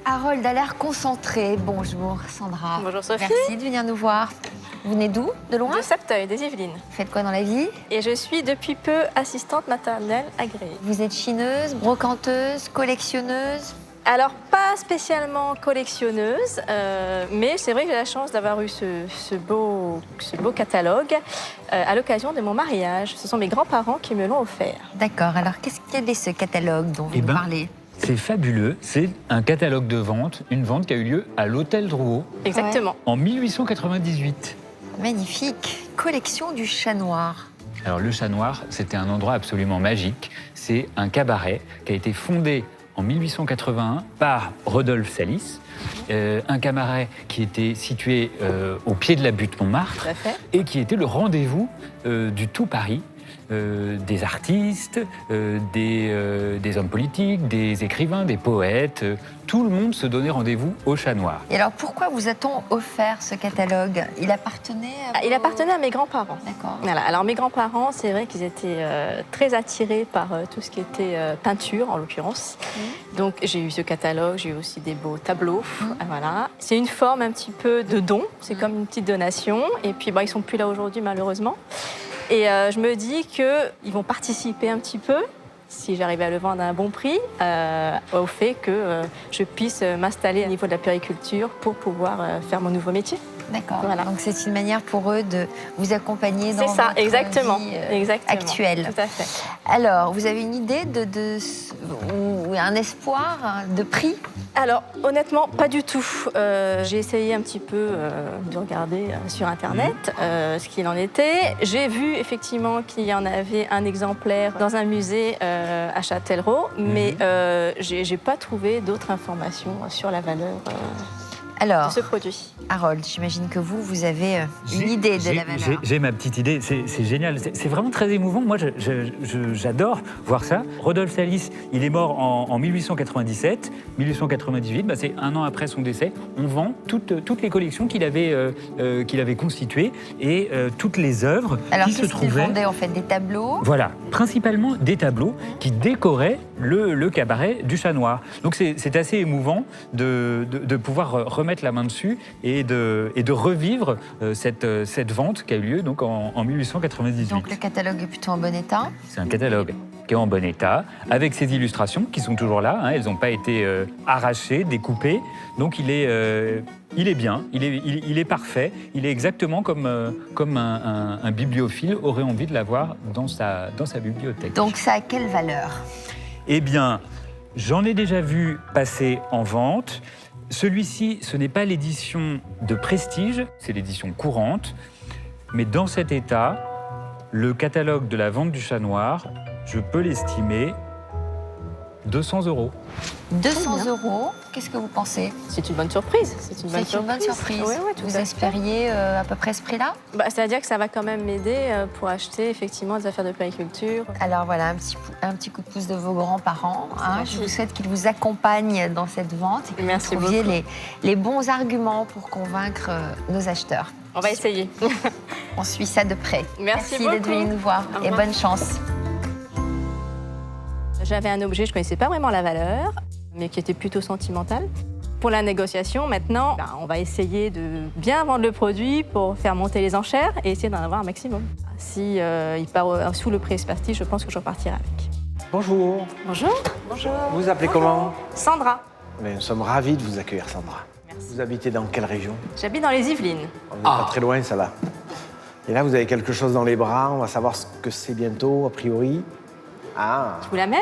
Harold a l'air concentré. Bonjour Sandra. Bonjour Sophie. Merci de venir nous voir. Vous venez d'où? De loin? De Septeuil, des Yvelines. Vous faites quoi dans la vie? Et je suis depuis peu assistante maternelle agréée. Vous êtes chineuse, brocanteuse, collectionneuse? Alors, pas spécialement collectionneuse, mais c'est vrai que j'ai la chance d'avoir eu ce beau catalogue à l'occasion de mon mariage. Ce sont mes grands-parents qui me l'ont offert. D'accord. Alors, quel est ce catalogue dont vous nous parlez? C'est fabuleux. C'est un catalogue de vente, une vente qui a eu lieu à l'Hôtel Drouot. Exactement. En 1898. Magnifique. Collection du Chat Noir. Alors, le Chat Noir, c'était un endroit absolument magique. C'est un cabaret qui a été fondé en 1881 par Rodolphe Salis, un cabaret qui était situé au pied de la butte Montmartre et qui était le rendez-vous du tout Paris, des artistes, des hommes politiques, des écrivains, des poètes. Tout le monde se donnait rendez-vous au Chat Noir. Et alors, pourquoi vous a-t-on offert ce catalogue? Il appartenait à Il appartenait à mes grands-parents. D'accord. Voilà. Alors, mes grands-parents, c'est vrai qu'ils étaient très attirés par tout ce qui était peinture, en l'occurrence. Donc, j'ai eu ce catalogue, j'ai eu aussi des beaux tableaux. Voilà. C'est une forme un petit peu de don. C'est comme une petite donation. Et puis, ils sont plus là aujourd'hui, malheureusement. Et je me dis qu'ils vont participer un petit peu, si j'arrive à le vendre à un bon prix, au fait que je puisse m'installer au niveau de la périculture pour pouvoir faire mon nouveau métier. D'accord. Voilà. Donc c'est une manière pour eux de vous accompagner dans votre exactement. vie Exactement. actuelle. Tout à fait. Alors, vous avez une idée ou un espoir de prix? Alors, honnêtement, pas du tout. J'ai essayé un petit peu de regarder sur Internet ce qu'il en était. J'ai vu effectivement qu'il y en avait un exemplaire dans un musée à Châtellerault, mais j'ai pas trouvé d'autres informations sur la valeur de ce produit. Harold, j'imagine que vous avez une idée de la valeur. J'ai ma petite idée, c'est génial. C'est vraiment très émouvant. Moi, j'adore voir ça. Rodolphe Salis, il est mort en 1897. 1898, c'est un an après son décès. On vend toutes les collections qu'il avait constituées et toutes les œuvres qui se trouvaient. Alors, qu'est-ce qu'il vendait en fait? Des tableaux? Voilà, principalement des tableaux qui décoraient le cabaret du Chat Noir. Donc c'est assez émouvant de pouvoir remettre la main dessus et de revivre cette vente qui a eu lieu donc en 1898. Donc le catalogue est plutôt en bon état? C'est un catalogue qui est en bon état, avec ses illustrations qui sont toujours là, elles n'ont pas été arrachées, découpées, donc il est bien, il est parfait, il est exactement comme un bibliophile aurait envie de l'avoir dans sa bibliothèque. Donc ça a quelle valeur? Eh bien, j'en ai déjà vu passer en vente. Celui-ci, ce n'est pas l'édition de prestige, c'est l'édition courante. Mais dans cet état, le catalogue de la vente du Chat Noir, je peux l'estimer 200 €. 200 €, qu'est-ce que vous pensez? C'est une bonne surprise. C'est une bonne surprise. Oui, tout vous à fait. espériez à peu près ce prix-là? C'est-à-dire que ça va quand même m'aider pour acheter effectivement des affaires de périculture. Alors voilà, un petit coup de pouce de vos grands-parents. Je vous souhaite qu'ils vous accompagnent dans cette vente et que Merci vous trouviez les bons arguments pour convaincre nos acheteurs. On va essayer. On suit ça de près. Merci d'être beaucoup. venu nous voir et bonne chance. J'avais un objet, je ne connaissais pas vraiment la valeur, mais qui était plutôt sentimental. Pour la négociation, maintenant, on va essayer de bien vendre le produit pour faire monter les enchères et essayer d'en avoir un maximum. Si il part sous le prix Esparti, je pense que je repartirai avec. Bonjour. Bonjour. Bonjour. Vous vous appelez comment? Sandra. Mais nous sommes ravis de vous accueillir, Sandra. Merci. Vous habitez dans quelle région? J'habite dans les Yvelines. On n'est pas très loin, ça va. Et là, vous avez quelque chose dans les bras. On va savoir ce que c'est bientôt, a priori. Ah. Je vous l'amène?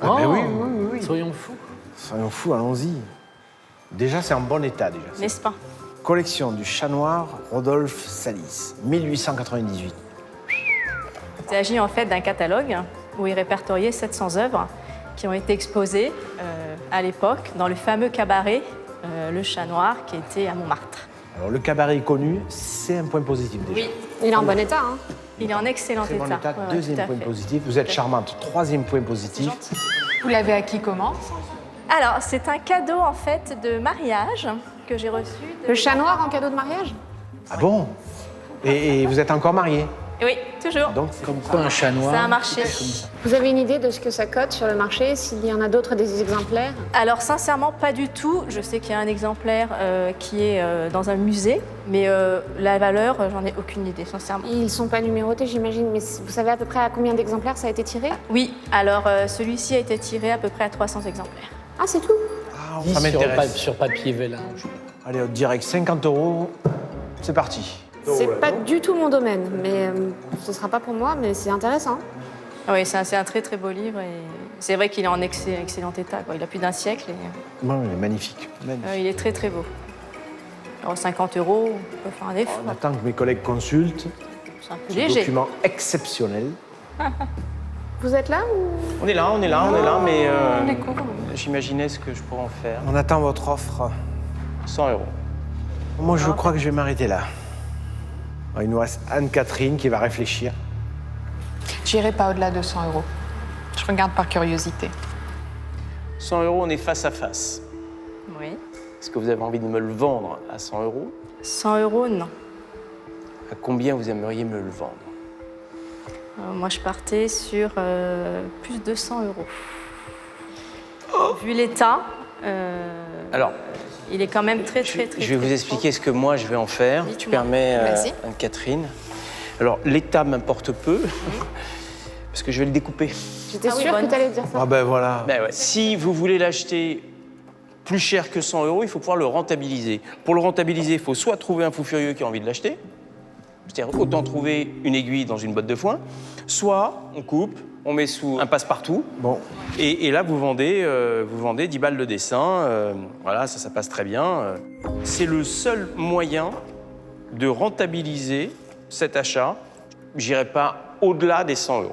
Ah, ben oui. Soyons fous. Soyons fous, allons-y. Déjà, c'est en bon état, déjà. N'est-ce pas? Collection du Chat Noir, Rodolphe Salis, 1898. Il s'agit en fait d'un catalogue où il répertoriait 700 œuvres qui ont été exposées à l'époque dans le fameux cabaret Le Chat Noir qui était à Montmartre. Alors, le cabaret est connu, c'est un point positif déjà. Oui, Il est en bon état, hein? il est en excellent Très bon état. état. Ouais, tout Deuxième à point fait. positif. Vous êtes charmante. Troisième point C'est positif. gentil. Vous l'avez acquis comment? Alors, c'est un cadeau en fait de mariage que j'ai reçu. Le Chat Noir en cadeau de mariage? Ah bon? Et vous êtes encore marié? Oui, toujours. Donc, Comme quoi, un chat noir. Ça a marché. Vous avez une idée de ce que ça cote sur le marché, s'il y en a d'autres des exemplaires? Alors sincèrement, pas du tout. Je sais qu'il y a un exemplaire qui est dans un musée, mais la valeur, j'en ai aucune idée, sincèrement. Ils sont pas numérotés, j'imagine, mais vous savez à peu près à combien d'exemplaires ça a été tiré? Oui, alors celui-ci a été tiré à peu près à 300 exemplaires. Ah, c'est tout? ah, 10 ça m'intéresse. sur papier vélin. Allez, direct, 50 €. C'est parti. C'est pas du tout mon domaine, mais ce sera pas pour moi, mais c'est intéressant. Ah oui, c'est un très très beau livre et c'est vrai qu'il est en excellent état, quoi. Il a plus d'un siècle et Non, il est magnifique. Magnifique. il est très très beau. Alors 50 €, on peut faire un effort. On attend que mes collègues consultent. C'est un peu Ce léger. document exceptionnel. Vous êtes là ou... On est là, mais On découvre. j'imaginais ce que je pourrais en faire. On attend votre offre. 100 €. Moi, je crois que je vais m'arrêter là. Il nous reste Anne-Catherine qui va réfléchir. J'irai pas au-delà de 100 €. Je regarde par curiosité. 100 €, on est face à face. Oui. Est-ce que vous avez envie de me le vendre à 100 €? 100 €, non. À combien vous aimeriez me le vendre? Moi, je partais sur plus de 100 €. Vu l'état, Alors, il est quand même très très très. je vais vous expliquer ce que moi je vais en faire. Tu Dites-moi. permets, Vas-y. Anne-Catherine. Alors, l'état m'importe peu, parce que je vais le découper. J'étais Ah oui, sûre bonne. que tu allais dire ça. Ah ben voilà. Ben ouais. Si vous voulez l'acheter plus cher que 100 €, il faut pouvoir le rentabiliser. Pour le rentabiliser, il faut soit trouver un fou furieux qui a envie de l'acheter, c'est-à-dire autant trouver une aiguille dans une botte de foin, soit on coupe, on met sous un passe-partout, Bon, et là vous vendez 10 balles de dessin, voilà, ça passe très bien. C'est le seul moyen de rentabiliser cet achat. J'irai pas au-delà des 100 €.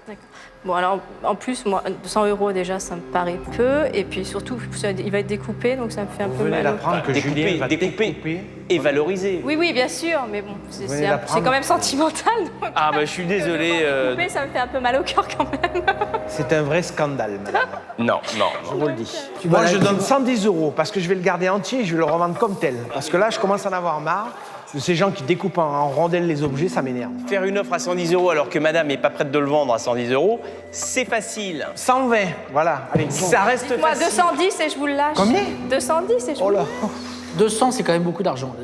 D'accord. Bon, alors, en plus, moi, 100 € déjà, ça me paraît peu. Et puis surtout, il va être découpé, donc ça me fait un vous peu venez mal. d'apprendre que Julien va découper découper. et valoriser. Oui, oui, bien sûr, mais bon, c'est venez c'est d'apprendre. quand même sentimental. Donc, Ah bah je suis désolé. découper, ça me fait un peu mal au cœur quand même. C'est un vrai scandale, madame. Non, non. Je vous le dis. Moi, je donne 110 € parce que je vais le garder entier et je vais le revendre comme tel. Parce que là, je commence à en avoir marre de ces gens qui découpent en rondelles les objets, ça m'énerve. Faire une offre à 110 € alors que madame n'est pas prête de le vendre à 110 €, c'est facile. 120, voilà. Allez, Ça reste Moi, facile. 210 et je vous le lâche. Combien 210 et je Oh vous le là. lâche. 200, c'est quand même beaucoup d'argent.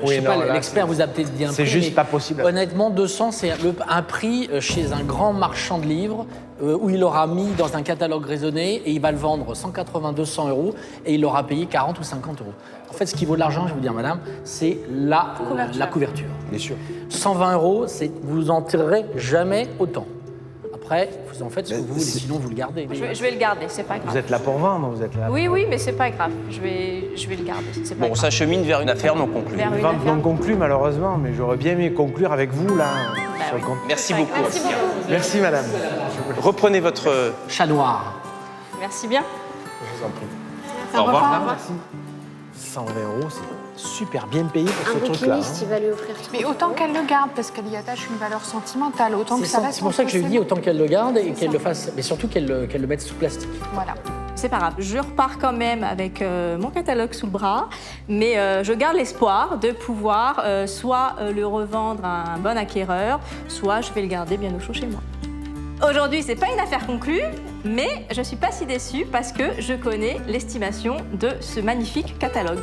Oui, je sais pas, non, là, l'expert c'est- vous a peut-être dit un c'est prix, juste mais pas possible. Honnêtement, 200, c'est un prix chez un grand marchand de livres où il aura mis dans un catalogue raisonné et il va le vendre 180, 200 € et il aura payé 40 ou 50 €. En fait, ce qui vaut de l'argent, je vais vous dire, madame, c'est la couverture. Bien sûr. 120 €, vous en tirerez jamais autant. Après, vous en faites ce que Mais vous voulez, c'est- sinon vous le gardez. Je vais le garder, c'est pas grave. Vous êtes là pour vendre, vous êtes là. Oui, oui, mais c'est pas grave. Je vais le garder, c'est pas Bon, grave. ça chemine vers une affaire non conclue. Vers une Vente affaire. non conclue, malheureusement, mais j'aurais bien aimé conclure avec vous, là, sur le oui. compte. Merci Pas beaucoup. grave. Merci beaucoup. Merci, madame. Reprenez votre... Chat noir. Merci bien. Je vous en prie. Au revoir. 120 €, c'est super bien payé pour Un ce truc-là. bouquiniste, il va lui offrir tout. Mais autant qu'elle le garde, parce qu'elle y attache une valeur sentimentale, autant que ça reste. C'est pour ça que je lui dis autant qu'elle le garde et qu'elle le fasse, mais surtout qu'elle le mette sous plastique. Voilà. C'est pas grave. Je repars quand même avec mon catalogue sous le bras, mais je garde l'espoir de pouvoir soit le revendre à un bon acquéreur, soit je vais le garder bien au chaud chez moi. Aujourd'hui, c'est pas une affaire conclue, mais je suis pas si déçue parce que je connais l'estimation de ce magnifique catalogue.